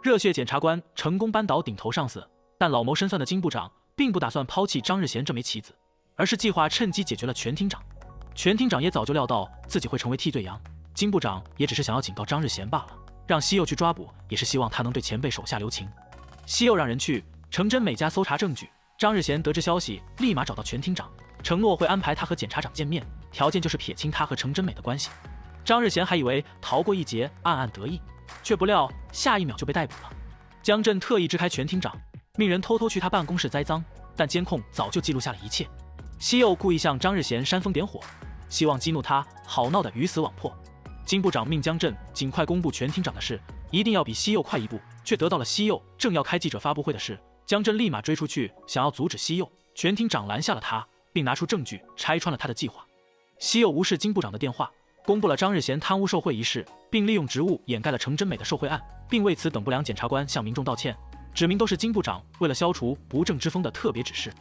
热血检察官成功扳倒顶头上司，但老谋深算的金部长并不打算抛弃张日贤这枚棋子，而是计划趁机解决了全厅长。全厅长也早就料到自己会成为替罪羊，金部长也只是想要警告张日贤罢了，让西柚去抓捕，也是希望他能对前辈手下留情。西柚让人去程真美家搜查证据，张日贤得知消息，立马找到全厅长，承诺会安排他和检察长见面，条件就是撇清他和程真美的关系。张日贤还以为逃过一劫，暗暗得意，却不料下一秒就被逮捕了。江震特意支开全厅长，命人偷偷去他办公室栽赃，但监控早就记录下了一切。西柚故意向张日贤煽风点火，希望激怒他，好闹得鱼死网破。金部长命江震尽快公布全厅长的事，一定要比西柚快一步，却得到了西柚正要开记者发布会的事。江震立马追出去，想要阻止西柚，全厅长拦下了他，并拿出证据拆穿了他的计划。西柚无视金部长的电话，公布了张日贤贪污受贿一事，并利用职务掩盖了程真美的受贿案，并为此等不良检察官向民众道歉，指明都是金部长为了消除不正之风的特别指示。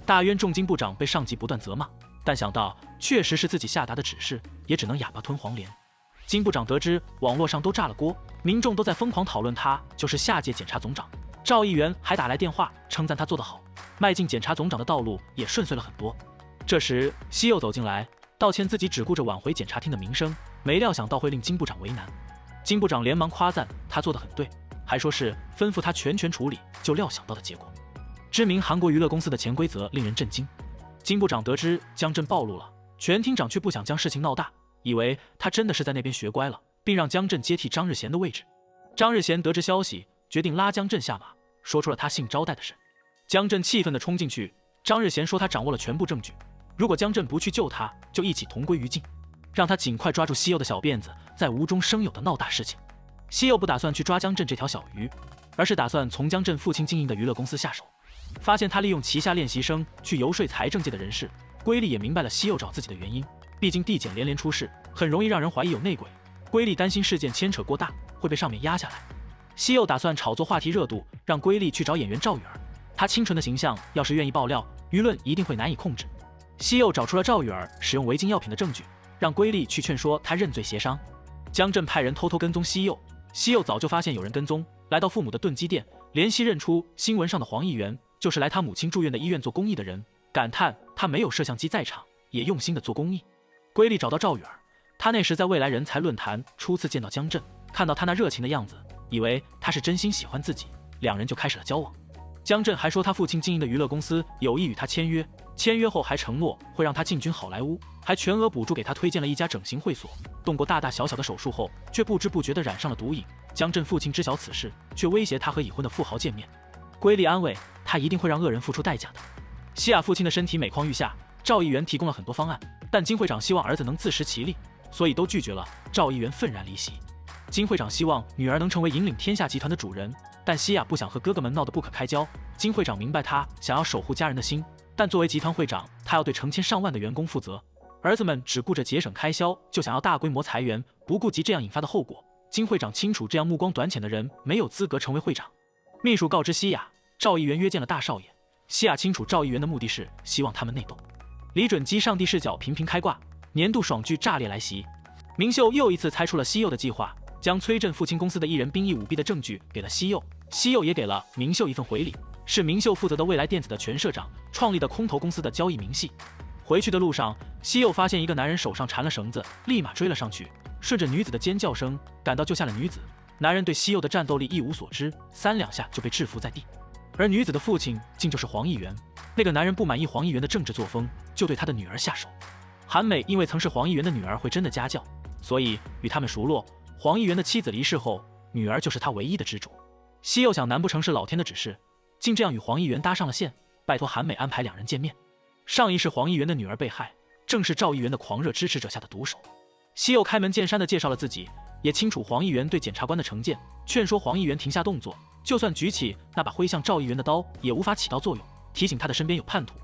大冤重金部长被上级不断责骂，但想到确实是自己下达的指示，也只能哑巴吞黄连。金部长得知网络上都炸了锅，民众都在疯狂讨论他就是下届检察总长。赵议员还打来电话称赞他做得好，迈进检察总长的道路也顺遂了很多。这时西柚走进来，道歉自己只顾着挽回检察厅的名声，没料想到会令金部长为难。金部长连忙夸赞他做得很对，还说是吩咐他全权处理，就料想到的结果。知名韩国娱乐公司的潜规则令人震惊。金部长得知江震暴露了，全厅长却不想将事情闹大，以为他真的是在那边学乖了，并让江震接替张日贤的位置。张日贤得知消息，决定拉江震下马，说出了他性招待的事。江震气愤地冲进去，张日贤说他掌握了全部证据，如果江震不去救他，就一起同归于尽，让他尽快抓住西柚的小辫子，在无中生有的闹大事情。西柚不打算去抓江震这条小鱼，而是打算从江震父亲经营的娱乐公司下手。发现他利用旗下练习生去游说财政界的人士，龟利也明白了西柚找自己的原因，毕竟地检连连出事，很容易让人怀疑有内鬼。龟利担心事件牵扯过大，会被上面压下来。西柚打算炒作话题热度，让龟利去找演员赵雨儿，她清纯的形象要是愿意爆料，舆论一定会难以控制。西柚找出了赵雨儿使用违禁药品的证据，让龟利去劝说他认罪协商。江震派人偷偷跟踪西柚，西柚早就发现有人跟踪，来到父母的炖鸡店，怜惜认出新闻上的黄议员就是来他母亲住院的医院做公益的人，感叹他没有摄像机在场，也用心的做公益。龟利找到赵雨儿，他那时在未来人才论坛初次见到江震，看到他那热情的样子，以为他是真心喜欢自己，两人就开始了交往。江震还说他父亲经营的娱乐公司有意与他签约，签约后还承诺会让他进军好莱坞，还全额补助给他推荐了一家整形会所。动过大大小小的手术后，却不知不觉地染上了毒瘾。江震父亲知晓此事，却威胁他和已婚的富豪见面。龟利安慰他一定会让恶人付出代价的。西亚父亲的身体每况愈下，赵议员提供了很多方案，但金会长希望儿子能自食其力，所以都拒绝了。赵议员愤然离席。金会长希望女儿能成为引领天下集团的主人，但西亚不想和哥哥们闹得不可开交。金会长明白他想要守护家人的心，但作为集团会长，他要对成千上万的员工负责。儿子们只顾着节省开销，就想要大规模裁员，不顾及这样引发的后果。金会长清楚这样目光短浅的人没有资格成为会长。秘书告知西亚，赵议员约见了大少爷。西亚清楚赵议员的目的是希望他们内斗。李准基上帝视角频频开挂，年度爽剧炸裂来袭。明秀又一次猜出了西柚的计划，将崔振父亲公司的艺人兵役舞弊的证据给了西柚，西柚也给了明秀一份回礼，是明秀负责的未来电子的全社长创立的空投公司的交易明细。回去的路上，西柚发现一个男人手上缠了绳子，立马追了上去，顺着女子的尖叫声赶到救下了女子。男人对西柚的战斗力一无所知，3两下就被制服在地。而女子的父亲竟就是黄议员，那个男人不满意黄议员的政治作风，就对他的女儿下手。韩美因为曾是黄议员的女儿会真的家教，所以与他们熟络。黄议员的妻子离世后，女儿就是他唯一的支柱。西柚想难不成是老天的指示，竟这样与黄议员搭上了线，拜托韩美安排两人见面。上一世黄议员的女儿被害，正是赵议员的狂热支持者下的毒手。西柚开门见山地介绍了自己，也清楚黄议员对检察官的成见，劝说黄议员停下动作，就算举起那把挥向赵议员的刀，也无法起到作用，提醒他的身边有叛徒。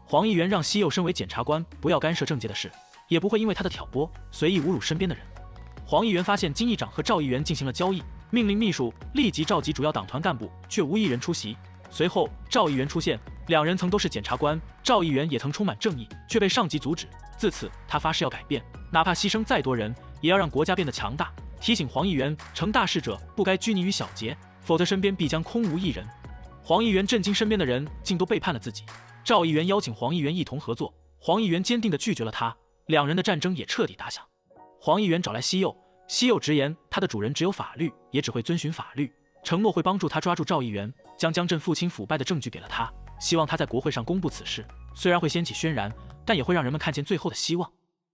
黄议员让西柚身为检察官不要干涉政界的事，也不会因为他的挑拨随意侮辱身边的人。黄议员发现金议长和赵议员进行了交易，命令秘书立即召集主要党团干部，却无一人出席。随后赵议员出现，两人曾都是检察官，赵议员也曾充满正义，却被上级阻止。自此他发誓要改变，哪怕牺牲再多人，也要让国家变得强大。提醒黄议员成大事者不该拘泥于小节，否则身边必将空无一人。黄议员震惊，身边的人竟都背叛了自己。赵议员邀请黄议员一同合作，黄议员坚定地拒绝了他，两人的战争也彻底打响。黄议员找来西柚，西柚直言他的主人只有法律，也只会遵循法律，承诺会帮助他抓住赵议员，将江镇父亲腐败的证据给了他，希望他在国会上公布此事。虽然会掀起轩然，但也会让人们看见最后的希望。